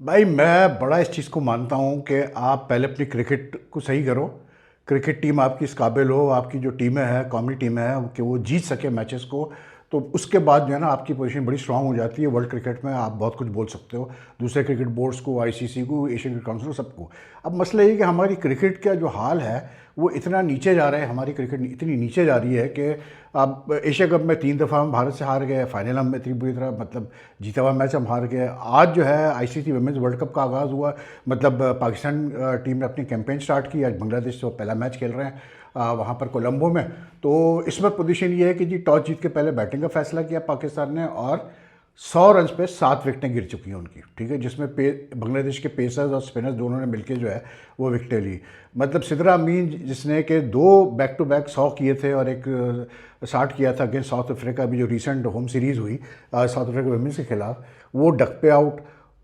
भाई मैं बड़ा इस चीज़ को मानता हूँ कि आप पहले अपनी क्रिकेट को सही करो। क्रिकेट टीम आपकी इस काबिल हो, आपकी जो टीमें हैं, कौमी टीमें हैं, कि वो जीत सके मैचेस को। तो उसके बाद जो है ना आपकी पोजीशन बड़ी स्ट्रांग हो जाती है। वर्ल्ड क्रिकेट में आप बहुत कुछ बोल सकते हो दूसरे क्रिकेट बोर्ड्स को, आईसीसी को, एशियन क्रिकेट काउंसिल को, सबको। अब मसला ये है कि हमारी क्रिकेट का जो हाल है वो इतना नीचे जा रहा है, हमारी क्रिकेट इतनी नीचे जा रही है कि अब एशिया कप में 3 दफ़ा हम भारत से हार गए, फाइनल हम इतनी बुरी तरह मतलब जीता हुआ मैच हम हार गए। आज जो है आईसीसी वुमेंस वर्ल्ड कप का आगाज़ हुआ, मतलब पाकिस्तान टीम ने अपनी कैंपेन स्टार्ट की। आज बांग्लादेश से वो पहला मैच खेल रहे हैं वहाँ पर कोलंबो में। तो इस वक्त पोजीशन ये है कि जी टॉस जीत के पहले बैटिंग का फैसला किया पाकिस्तान ने, और 100 रन पे 7 विकेटें गिर चुकी हैं उनकी, ठीक है, जिसमें बांग्लादेश के पेसर्स और स्पिनर्स दोनों ने मिलकर जो है वो विकेटें ली। मतलब सिदरा अमीन जिसने कि 2 बैक टू बैक 100 किए थे और एक 60 किया था अगेंस्ट साउथ अफ्रीका, अभी जो रिसेंट होम सीरीज़ हुई साउथ अफ्रीका वुमेन्स के खिलाफ, वो डक पे आउट।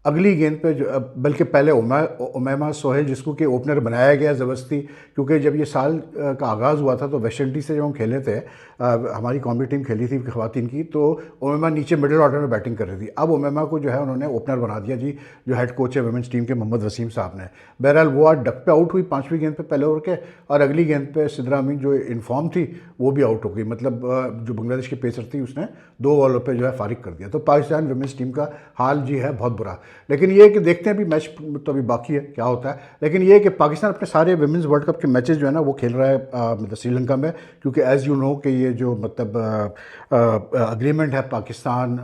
अगली गेंद पे जो बल्कि पहले उमैमा सोहेल जिसको कि ओपनर बनाया गया ज़बरदस्ती, क्योंकि जब ये साल का आगाज़ हुआ था तो वेस्ट इंडीज़ से जब हम खेले थे, हमारी कौमी टीम खेली थी ख़वातीन की, तो उमैमा नीचे मिडिल ऑर्डर में बैटिंग कर रही थी। अब उमैमा को जो है उन्होंने ओपनर बना दिया जी, जो हेड कोच है वुमेंस टीम के मोहम्मद वसीम साहब ने। बहरहाल वो आज डक पे आउट हुई 5वीं गेंद पे पहले ओवर के, और अगली गेंद पे सिदरा अमीन जो इनफॉर्म थी वो भी आउट हो गई। मतलब जो बांग्लादेश की पेसर थी उसने 2 बॉलों पे जो है फारिग कर दिया। तो पाकिस्तान वुमेंस टीम का हाल जी है बहुत बुरा। लेकिन ये कि देखते हैं, अभी मैच तो अभी बाकी है क्या होता है। लेकिन ये कि पाकिस्तान अपने सारे वुमेंस वर्ल्ड कप के मैचेस जो है ना वो खेल रहा है मतलब श्रीलंका में, क्योंकि एज़ यू नो कि ये जो मतलब अग्रीमेंट है पाकिस्तान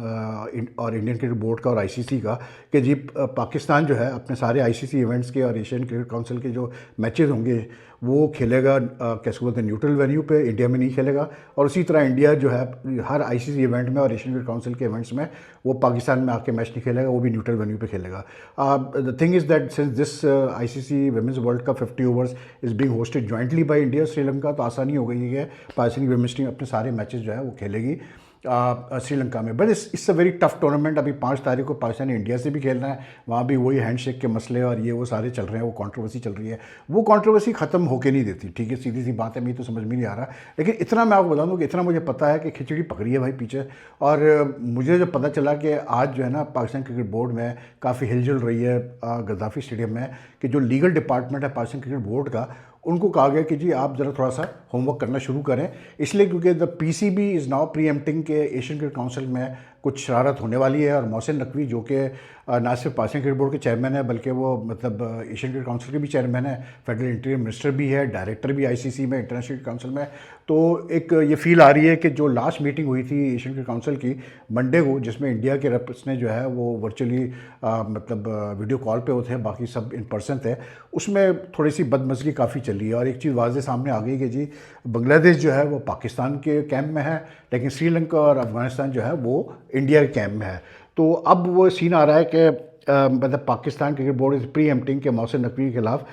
और इंडियन क्रिकेट बोर्ड का और आईसीसी का, कि जी पाकिस्तान जो है अपने सारे आईसीसी इवेंट्स के और एशियन क्रिकेट काउंसिल के जो मैचेस होंगे वो खेलेगा कैसे बोलते हैं न्यूट्रल वेन्यू पे, इंडिया में नहीं खेलेगा। और उसी तरह इंडिया जो है हर आईसीसी इवेंट में और एशियन क्रिकेट काउंसिल के इवेंट्स में वो पाकिस्तान में आके मैच नहीं खेलेगा, वो भी न्यूट्रल वेन्यू पे खेलेगा। The thing is that since this ICC women's world cup 50 overs is being hosted jointly by India Sri Lanka, तो आसानी हो गई है पाकिस्तानी वुमेन्स टीम अपने सारे मैचेस जो है वो खेलेगी श्रीलंका में। But it's a very tough tournament. अभी 5 तारीख को पाकिस्तान ने इंडिया से भी खेलना है, वहाँ भी वही हैंडशेक के मसले और ये वो सारे चल रहे हैं, वो कंट्रोवर्सी चल रही है। वो कंट्रोवर्सी ख़त्म होके नहीं देती, ठीक है, सीधी सी बात है, मुझे तो समझ में नहीं आ रहा। लेकिन इतना मैं आपको बता दूँ कि इतना मुझे पता है कि खिचड़ी पकड़ी है भाई पीछे। और मुझे जब पता चला कि आज जो है ना पाकिस्तान क्रिकेट बोर्ड में काफ़ी हिलजुल रही है गद्दाफ़ी स्टेडियम में, कि जो लीगल डिपार्टमेंट है पाकिस्तान क्रिकेट बोर्ड का, उनको कहा गया कि जी आप ज़रा थोड़ा सा होमवर्क करना शुरू करें। इसलिए क्योंकि द पीसीबी इज़ नाउ प्रीएम्प्टिंग के एशियन क्रिकेट काउंसिल में कुछ शरारत होने वाली है। और मोहसिन नकवी जो कि ना सिर्फ पाकिस्तान क्रिकेट बोर्ड के चेयरमैन है, बल्कि वो मतलब एशियन क्रिकेट काउंसिल के भी चेयरमैन है, फेडरल इंटीरियर मिनिस्टर भी है, डायरेक्टर भी आईसीसी में, इंटरनेशनल काउंसिल में। तो एक ये फील आ रही है कि जो लास्ट मीटिंग हुई थी एशियन क्रिकेट काउंसिल की मंडे को, जिसमें इंडिया के रेप्स ने जो है वो वर्चुअली मतलब वीडियो कॉल पे होते हैं, बाकी सब इन पर्सन थे, उसमें थोड़ी सी बदमज़गी काफ़ी चली है। और एक चीज़ वाज़े सामने आ गई कि जी बांग्लादेश जो है वो पाकिस्तान के कैंप में है, लेकिन श्रीलंका और अफगानिस्तान जो है वो इंडिया के कैंप में है। तो अब वो सीन आ रहा है कि मतलब Pakistan cricket board is pre emptying के मोहसिन नकवी के खिलाफ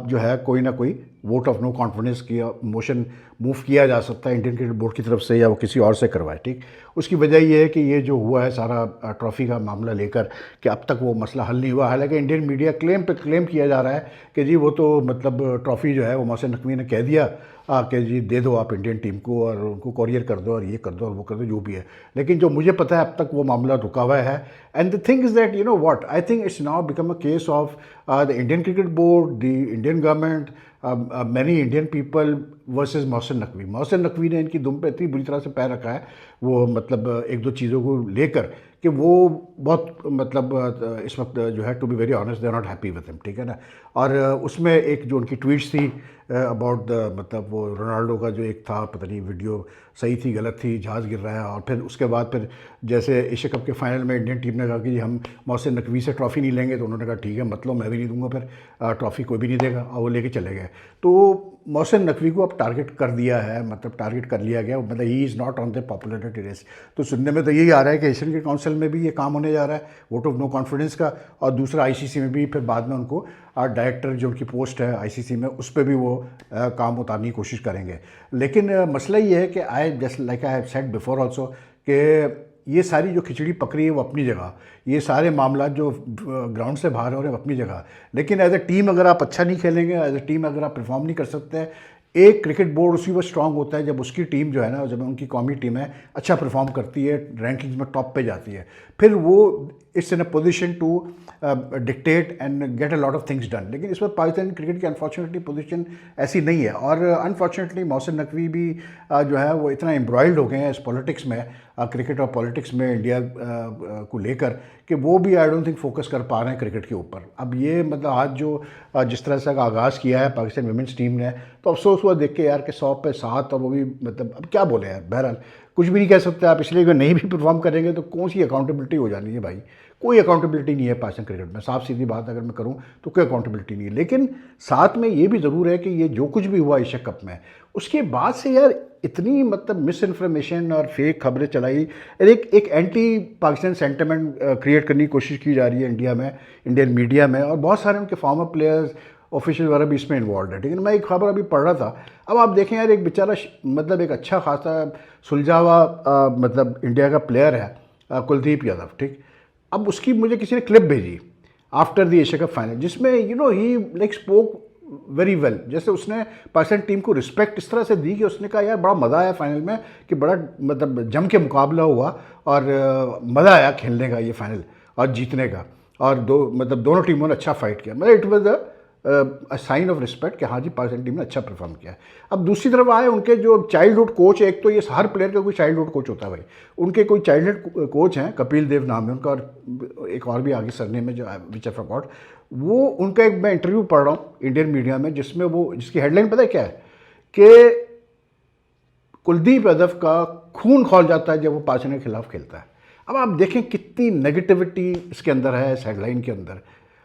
जो है कोई ना कोई वोट ऑफ नो कॉन्फिडेंस की मोशन मूव किया जा सकता है इंडियन क्रिकेट बोर्ड की तरफ से, या वो किसी और से करवाए, ठीक। उसकी वजह ये है कि ये जो हुआ है सारा ट्रॉफ़ी का मामला लेकर, कि अब तक वो मसला हल नहीं हुआ। हालांकि इंडियन मीडिया क्लेम पे क्लेम किया जा रहा है कि जी वो तो मतलब ट्रॉफ़ी जो है वो मोहसिन नकवी ने कह दिया कि जी दे दो आप इंडियन टीम को, और उनको कॉरियर कर दो और ये कर दो और वो कर दो, जो भी है। लेकिन जो मुझे पता है अब तक वो मामला रुका हुआ है। And the thing is that you know what, I think it's now become a case of the Indian cricket board, the Indian government, many Indian people versus Mohsin Naqvi. Mohsin Naqvi ने इनकी दुम पे इतनी बुरी तरह से पैर रखा है, वो मतलब एक दो चीज़ों को लेकर, कि वो बहुत मतलब इस वक्त जो है to be very honest they are not happy with him, ठीक है ना। और उसमें एक जो उनकी ट्वीट्स थी अबाउट द मतलब वो रोनाल्डो का जो एक था, पता नहीं वीडियो सही थी गलत थी, जहाज़ गिर रहा है, और फिर उसके बाद फिर जैसे एशिया कप के फाइनल में इंडियन टीम ने कहा कि हम मोहसिन नकवी से ट्रॉफ़ी नहीं लेंगे, तो उन्होंने कहा ठीक है मतलब मैं भी नहीं दूंगा, फिर ट्रॉफ़ी कोई भी नहीं देगा, और वो लेके चले गए। तो मोहसिन नकवी को अब टारगेट कर दिया है, मतलब टारगेट कर लिया गया, मतलब he is not on the popularity race. तो सुनने में तो यही आ रहा है कि एशियन क्रिकेट काउंसिल में भी ये काम होने जा रहा है वोट ऑफ नो कॉन्फिडेंस का, और दूसरा आईसीसी में भी फिर बाद में उनको डायरेक्टर जो उनकी पोस्ट है आईसीसी में उस पर भी वो काम उतारने की कोशिश करेंगे। लेकिन मसला ये है कि I just like I have said before also, कि ये सारी जो खिचड़ी पकड़ी है वो अपनी जगह, ये सारे मामला जो ग्राउंड से बाहर हो रहे हैं वो अपनी जगह। लेकिन एज ए टीम अगर आप अच्छा नहीं खेलेंगे, एज ए टीम अगर आप परफॉर्म नहीं कर सकते हैं, एक क्रिकेट बोर्ड उसी वक्त स्ट्रांग होता है जब उसकी टीम जो है ना, जब उनकी कौमी टीम है अच्छा परफॉर्म करती है, रैंकिंग्स में टॉप पे जाती है, फिर वो it's in a position to dictate and get a lot of things done. लेकिन इस वक्त पाकिस्तान क्रिकेट की अनफॉर्चुनेटली पोजीशन ऐसी नहीं है, और अनफॉर्चुनेटली मोहसिन नकवी भी जो है वो इतना एम्ब्रॉयल्ड हो गए हैं इस पॉलिटिक्स में, क्रिकेट और पॉलिटिक्स में इंडिया को लेकर, कि वो भी आई डोंट थिंक फोकस कर पा रहे हैं क्रिकेट के ऊपर। अब ये मतलब आज जो जिस तरह से आगाज़ किया है पाकिस्तान वुमेंस टीम ने, तो अफसोस हुआ देख के यार कि 100 पे 7, और वो भी मतलब अब क्या बोले यार, बहरहाल कुछ भी नहीं कह सकते आप, इसलिए अगर नहीं भी परफॉर्म करेंगे तो कौन सी अकाउंटेबिलिटी हो जानी है भाई। कोई अकाउंटेबिलिटी नहीं है पाकिस्तान क्रिकेट में, साफ सीधी बात अगर मैं करूं तो कोई अकाउंटेबिलिटी नहीं है। लेकिन साथ में ये भी ज़रूर है कि ये जो कुछ भी हुआ एशिया कप में, उसके बाद से यार इतनी मतलब मिस इन्फॉर्मेशन और फेक खबरें चलाई, एक एंटी पाकिस्तान सेंटिमेंट क्रिएट करने की कोशिश की जा रही है इंडिया में, इंडियन मीडिया में, और बहुत सारे उनके फॉर्मर प्लेयर्स ऑफिशियल वगैरह भी इसमें इन्वॉल्व है। ठीक है, मैं एक खबर अभी पढ़ रहा था, अब आप देखें यार एक बेचारा मतलब एक अच्छा खासा सुलझा हुआ मतलब इंडिया का प्लेयर है कुलदीप यादव, ठीक। अब उसकी मुझे किसी ने क्लिप भेजी after the Asia cup final, जिसमें ही लाइक स्पोक वेरी वेल, जैसे उसने पाकिस्तान टीम को रिस्पेक्ट इस तरह से दी कि उसने कहा यार बड़ा मज़ा आया फाइनल में, कि बड़ा मतलब जम के मुकाबला हुआ और मज़ा आया खेलने का ये फाइनल और जीतने का, और दोनों टीमों ने अच्छा फाइट किया, मतलब it was a sign of respect कि हाँ जी पाकिस्तान टीम ने अच्छा परफॉर्म किया। अब दूसरी तरफ आए उनके जो चाइल्डहुड कोच, एक तो ये हर प्लेयर का कोई चाइल्डहुड कोच होता है भाई, उनके कोई चाइल्डहुड कोच हैं, कपिल देव नाम है उनका, और एक और भी आगे सरनेम है जो विच आई फॉरगॉट, वो उनका एक मैं इंटरव्यू पढ़ रहा हूँ इंडियन मीडिया में, जिसकी हेडलाइन पता है क्या है, कि कुलदीप यादव का खून खौल जाता है जब वो पाकिस्तान के खिलाफ खेलता है। अब आप देखें कितनी नेगेटिविटी इसके अंदर है, इस हेडलाइन के अंदर,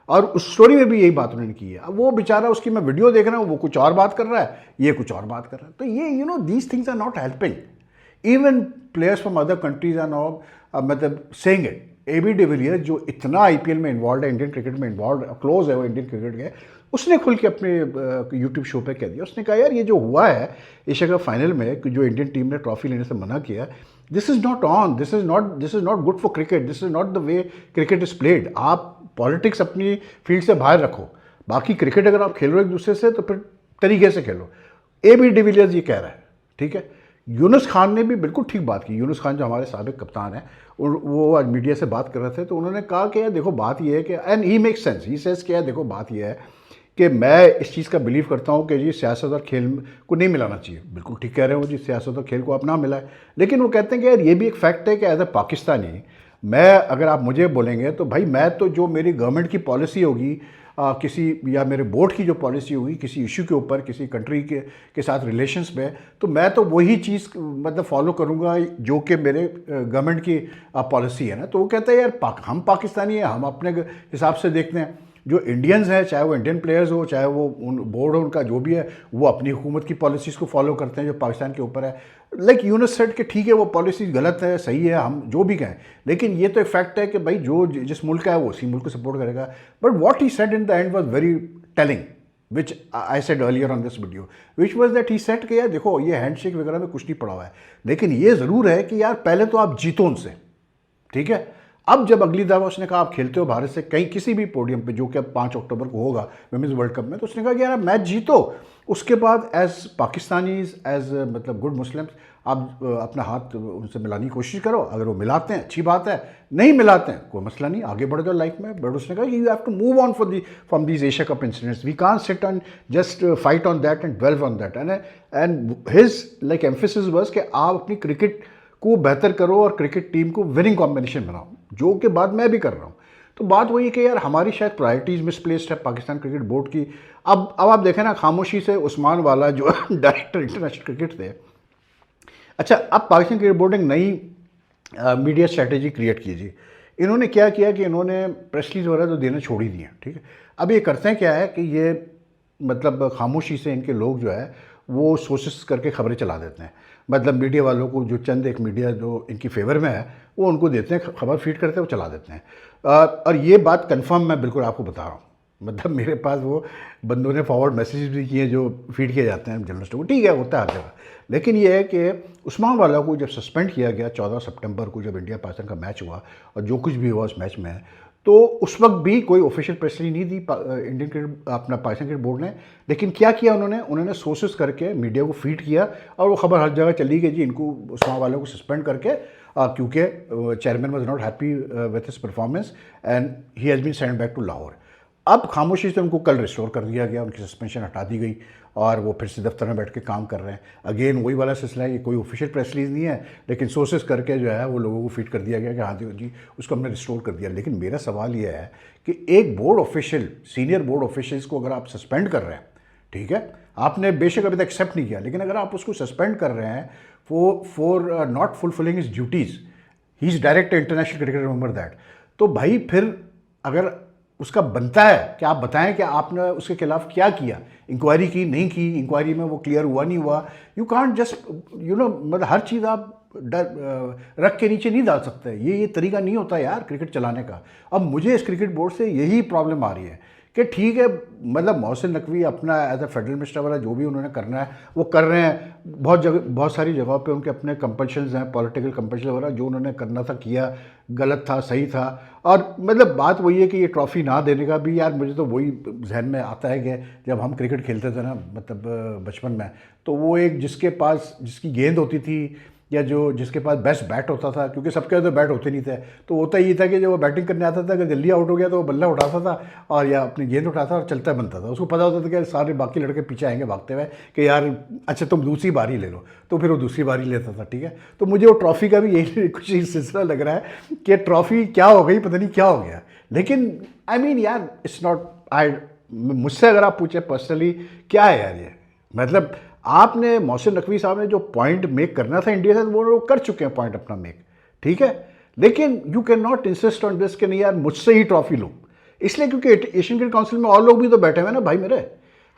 और उस स्टोरी में भी यही बात उन्होंने की है। अब वो बेचारा, उसकी मैं वीडियो देख रहा हूँ, वो कुछ और बात कर रहा है, ये कुछ और बात कर रहा है, तो ये these things are not helping. Even players from other countries are not मतलब सेइंग इट। AB डिविलियर्स जो इतना IPL में इन्वॉल्व है, इंडियन क्रिकेट में इन्वॉल्व क्लोज है वो इंडियन क्रिकेट के, उसने खुल के अपने यूट्यूब शो पे कह दिया, उसने कहा यार ये जो हुआ है एशिया कप फाइनल में, जो इंडियन टीम ने ट्रॉफी लेने से मना किया, this is not on, this is not good for cricket, this is not the way cricket is played. आप पॉलिटिक्स अपनी फील्ड से बाहर रखो, बाकी क्रिकेट अगर आप खेल रहे हो एक दूसरे से तो फिर तरीके से खेलो। AB डिविलियर्स ये कह रहा है, ठीक है। यूनुस खान ने भी बिल्कुल ठीक बात की, यूनुस खान जो हमारे साबिक कप्तान हैं, वो आज मीडिया से बात कर रहे थे, तो उन्होंने कहा कि यार देखो बात ये है कि, and he make sense, he sense कि यार देखो बात ये है कि मैं इस चीज़ का बिलीव करता हूँ कि जी सियासत और खेल को नहीं मिलाना चाहिए। बिल्कुल ठीक कह रहे हो जी, सियासत और खेल को आप ना मिलाए, लेकिन वो कहते हैं कि यार ये भी एक फैक्ट है कि एज ए पाकिस्तानी, मैं अगर आप मुझे बोलेंगे तो भाई मैं तो जो मेरी गवर्नमेंट की पॉलिसी होगी, किसी या मेरे बोर्ड की जो पॉलिसी होगी किसी इशू के ऊपर, किसी कंट्री के साथ रिलेशंस में, तो मैं तो वही चीज़ मतलब फॉलो करूँगा जो कि मेरे गवर्नमेंट की पॉलिसी है ना। तो वो कहता है यार हम पाकिस्तानी हैं, हम अपने हिसाब से देखते हैं, जो इंडियंस हैं, चाहे वो इंडियन प्लेयर्स हो, चाहे वो बोर्ड हो उनका जो भी है, वो अपनी हुकूमत की पॉलिसीज़ को फॉलो करते हैं जो पाकिस्तान के ऊपर है। लाइक यूनुस सेड कि ठीक है वो पॉलिसी गलत है, सही है, हम जो भी कहें, लेकिन ये तो एक फैक्ट है कि भाई जो जिस मुल्क का है वो उसी मुल्क को सपोर्ट करेगा। But what he said in the end was very telling, which I said earlier on this video, which was that he said कि यार देखो ये हैंडशेक वगैरह में कुछ नहीं पड़ा हुआ है, लेकिन ये ज़रूर है कि यार पहले तो आप जीतो उनसे, ठीक है। अब जब अगली दफ़ा उसने कहा आप खेलते हो भारत से कहीं किसी भी पोडियम पे, जो कि अब 5 अक्टूबर को होगा विमेंस वर्ल्ड कप में, तो उसने कहा कि यार आप मैच जीतो, उसके बाद एज पाकिस्तानीज, एज मतलब गुड मुस्लिम्स, आप अपना हाथ उनसे मिलाने की कोशिश करो, अगर वो मिलाते हैं अच्छी बात है, नहीं मिलाते हैं कोई मसला नहीं, आगे बढ़ जाओ लाइफ में। बट उसने कहा you have to move on from these Asia cup incidents, we can't sit on just fight on that and dwell on that, and his like emphasis was कि आप अपनी क्रिकेट को बेहतर करो और क्रिकेट टीम को विनिंग कॉम्बिनेशन बनाओ, जो कि बात मैं भी कर रहा हूँ। तो बात वही है कि यार हमारी शायद प्रायोरिटीज़ मिसप्लेस्ड है पाकिस्तान क्रिकेट बोर्ड की। अब आप देखें ना, खामोशी से उस्मान वाला जो डायरेक्टर इंटरनेशनल क्रिकेट थे, अच्छा अब पाकिस्तान क्रिकेट बोर्ड ने नई मीडिया स्ट्रेटेजी क्रिएट की जी। इन्होंने क्या किया कि इन्होंने प्रेस रिलीज वगैरह तो देना छोड़ ही दिया, ठीक है। अब ये करते हैं क्या है कि ये मतलब खामोशी से इनके लोग जो है वो सोर्सेस करके खबरें चला देते हैं, मतलब मीडिया वालों को जो चंद एक मीडिया जो इनकी फेवर में है वो उनको देते हैं, खबर फीड करते हैं, वो चला देते हैं। और ये बात कंफर्म मैं बिल्कुल आपको बता रहा हूँ, मतलब मेरे पास वो बंदों ने फॉरवर्ड मैसेज भी किए जो फीड किए जाते हैं जर्नलिस्टों को, ठीक है होता है हर जगह। लेकिन ये है कि उस्मान वाला को जब सस्पेंड किया गया 14 सितंबर को, जब इंडिया पाकिस्तान का मैच हुआ और जो कुछ भी हुआ उस मैच में, तो उस वक्त भी कोई ऑफिशियल प्रेस रिलीज नहीं दी इंडियन क्रिकेट अपना पाकिस्तान क्रिकेट बोर्ड ने। लेकिन क्या किया उन्होंने सोर्सेस करके मीडिया को फीड किया और वो खबर हर जगह चली गई जी, इनको उस्मान वालों को सस्पेंड करके क्योंकि chairman was not happy with his performance and he has been send back to Lahore. अब खामोशी से उनको कल रिस्टोर कर दिया गया, उनकी सस्पेंशन हटा दी गई और वो फिर से दफ्तर में बैठ के काम कर रहे हैं। अगेन वही वाला सिलसिला है, ये कोई ऑफिशियल प्रेस रिलीज नहीं है, लेकिन सोर्सेस करके जो है वो लोगों को फीड कर दिया गया कि हाँ जी उसको हमने रिस्टोर कर दिया। लेकिन मेरा सवाल ये है कि एक board official, senior board officials को अगर आप सस्पेंड कर रहे हैं, ठीक है, आपने बेशक अभी तक एक्सेप्ट नहीं किया, लेकिन अगर आप उसको सस्पेंड कर रहे हैं for not fulfilling his duties, he is director international cricket, remember that. तो भाई फिर अगर उसका बनता है कि आप बताएं कि आपने उसके खिलाफ क्या किया, इंक्वायरी की नहीं की, इंक्वायरी में वो क्लियर हुआ नहीं हुआ। यू कांट जस्ट मतलब हर चीज़ आप रख के नीचे नहीं डाल सकते। ये तरीका नहीं होता यार क्रिकेट चलाने का। अब मुझे इस क्रिकेट बोर्ड से यही प्रॉब्लम आ रही है कि ठीक है, मतलब मोहसिन नकवी अपना एज अ फेडरल मिनिस्टर वाला जो भी उन्होंने करना है वो कर रहे हैं। बहुत सारी जगहों पे उनके अपने कंपल्शंस हैं, पॉलिटिकल कंपल्शन वगैरह, जो उन्होंने करना था किया, गलत था सही था। और मतलब बात वही है कि ये ट्रॉफ़ी ना देने का भी यार मुझे तो वही जहन में आता है कि जब हम क्रिकेट खेलते थे ना, मतलब बचपन में, तो वो एक जिसकी गेंद होती थी या जिसके पास बेस्ट बैट होता था, क्योंकि सबके तो बैट होते नहीं थे, तो होता ये था कि जब वो बैटिंग करने आता था, अगर जल्दी आउट हो गया तो वो बल्ला उठाता था और या अपनी गेंद उठाता और चलता बनता था। उसको पता होता था कि सारे बाकी लड़के पीछे आएंगे भागते हुए कि यार अच्छा तुम दूसरी बारी ले लो, तो फिर वो दूसरी बारी लेता था, ठीक है। तो मुझे वो ट्रॉफ़ी का भी यही कुछ सिलसिला लग रहा है कि ट्रॉफ़ी क्या हो गई, पता नहीं क्या हो गया। लेकिन आई मीन यार इट्स नॉट, मुझसे अगर आप पूछे पर्सनली क्या है यार ये, मतलब आपने मोहसिन नकवी साहब ने जो पॉइंट मेक करना था इंडिया से वो कर चुके हैं पॉइंट अपना मेक, ठीक है। लेकिन you can not insist on this कि नहीं यार मुझसे ही ट्रॉफी लो, इसलिए क्योंकि एशियन क्रिकेट काउंसिल में और लोग भी तो बैठे हुए ना भाई मेरे,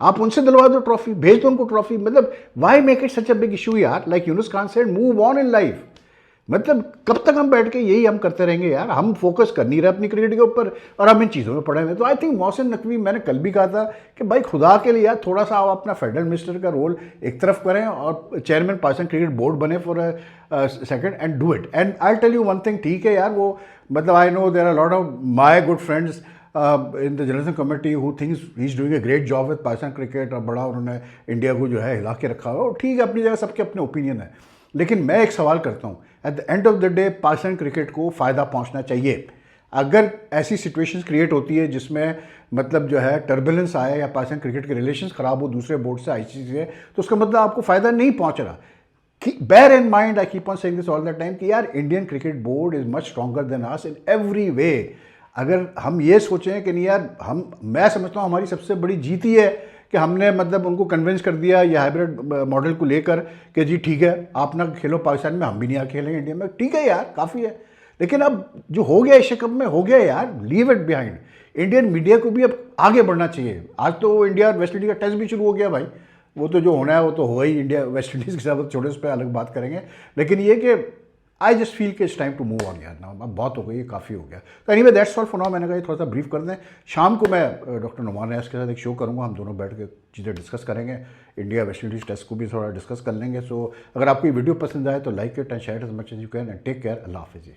आप उनसे दिलवा दो ट्रॉफी, भेज दो उनको ट्रॉफी। मतलब why make it such a big issue यार, like Younis Khan said, move on in life. मतलब कब तक हम बैठ के यही हम करते रहेंगे यार, हम फोकस कर नहीं रहे अपनी क्रिकेट के ऊपर और हम इन चीज़ों में पड़े हुए। तो आई थिंक मोहसिन नकवी, मैंने कल भी कहा था कि भाई खुदा के लिए यार थोड़ा सा आप अपना फेडरल मिनिस्टर का रोल एक तरफ करें और चेयरमैन पाकिस्तान क्रिकेट बोर्ड बने for a second and do it. And I tell you one thing, ठीक है यार, वो मतलब I know there are lot of my good friends in the journalism committee who thinks he is doing a great job with Pakistan cricket, और बड़ा उन्होंने India को जो है हिला के रखा हुआ, ठीक है, अपनी जगह सबके अपने ओपिनियन है। लेकिन मैं एक सवाल करता हूँ, at the end of the day Pakistan cricket को फ़ायदा पहुँचना चाहिए। अगर ऐसी सिचुएशंस क्रिएट होती है जिसमें मतलब जो है टर्बुलेंस आए या पाकिस्तान क्रिकेट के रिलेशंस ख़राब हो दूसरे बोर्ड से, आईसीसी से, तो उसका मतलब आपको फ़ायदा नहीं पहुँच रहा। Bear in mind, I keep on saying this all the time कि यार Indian cricket board is much stronger than us in every way. अगर हम ये सोचें कि नहीं यार, मैं समझता हूँ हमारी सबसे बड़ी जीत ही है कि हमने मतलब उनको कन्विंस कर दिया ये हाइब्रिड मॉडल को लेकर कि जी ठीक है आप ना खेलो पाकिस्तान में, हम भी नहीं आके खेलेंगे इंडिया में, ठीक है यार काफ़ी है। लेकिन अब जो हो गया एशिया कप में हो गया यार, leave it behind. Indian media को भी अब आगे बढ़ना चाहिए। आज तो इंडिया और वेस्ट इंडीज़ का टेस्ट भी शुरू हो गया भाई, वो तो जो होना है वो तो होगा ही, इंडिया वेस्ट इंडीज़ के साथ छोटे उस पर अलग बात करेंगे। लेकिन ये कि आई जस्ट फील कि it's time to move on यार ना, अब बहुत हो गई, ये काफ़ी हो गया। तो anyway that's all for now. मैंने कहा ये थोड़ा सा ब्रीफ कर दें। शाम को मैं डॉक्टर नुमान रियाज के साथ एक शो करूँगा, हम दोनों बैठ के चीज़ें डिस्कस करेंगे, इंडिया वेस्ट इंडीज़ टेस्ट को भी थोड़ा डिस्कस कर लेंगे। सो अगर आपको ये वीडियो पसंद आए तो like it and share as much as you can and take care. अल्लाह हाफिज़।